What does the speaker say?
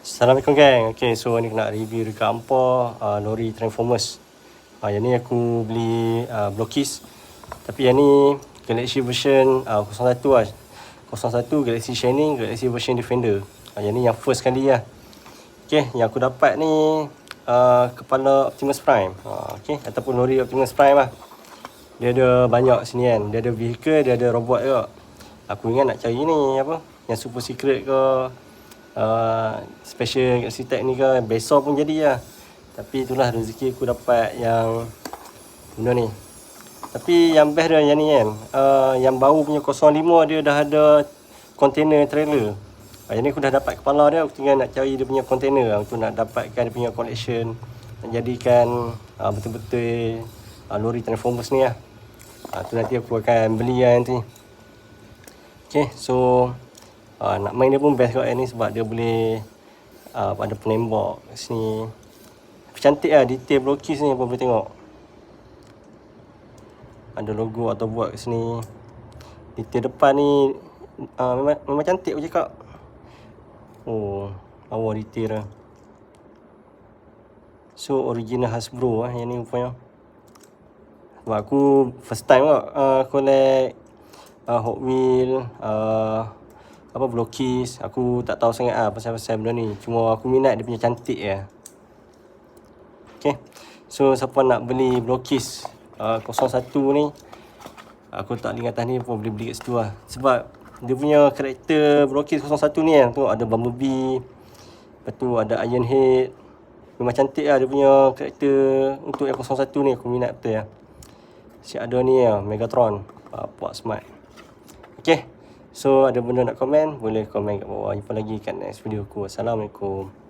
Assalamualaikum gang. Okay, so ni aku nak review dekat Ampor lori Transformers. Yang ni aku beli Blockis. Tapi yang ni Galaxy version 01 lah. 01 Galaxy Shining, Galaxy version Defender. Yang ni yang first kali lah. Okay, yang aku dapat ni kepala Optimus Prime. Okay, ataupun lori Optimus Prime lah. Dia ada banyak sini kan. Dia ada vehicle, dia ada robot juga. Aku ingat nak cari ni apa, yang super secret ke, special Galaxy Tech ni ke, besar pun jadi lah. Tapi itulah rezeki aku dapat yang benda ni. Tapi yang best dia yang ni kan, yang baru punya 05 dia dah ada container trailer. Yang ni aku dah dapat kepala dia, aku tinggal nak cari dia punya container untuk nak dapatkan dia punya collection, nak jadikan betul-betul lori Transformers ni lah. Tu nanti aku akan beli lah nanti. Okay, so nak main dia pun best kat ni sebab dia boleh ada penembak kat sini. Cantik lah detail Blockis ni, apa boleh tengok. Ada logo atau buat kat sini. Detail depan ni memang cantik aku cakap. Oh, lawa detail lah. So original Hasbro lah yang ni rupanya. Sebab aku first time lah collect Hot Wheels, Blockis. Aku tak tahu sangat pasal benda ni. Cuma aku minat dia punya cantik je. Okay, so siapa nak beli Blockis 01 ni, aku tak link atas ni pun boleh beli kat situ lah. Sebab dia punya karakter Blockis 01 ni kan, tu ada Bumblebee, lepas tu ada Ironhead. Memang cantik lah dia punya karakter untuk yang 01 ni, aku minat betul lah. Si ada ni lah, Megatron, Puak Smart. Okay, so ada benda nak komen, boleh komen kat bawah. Jumpa lagi kat next video aku. Assalamualaikum.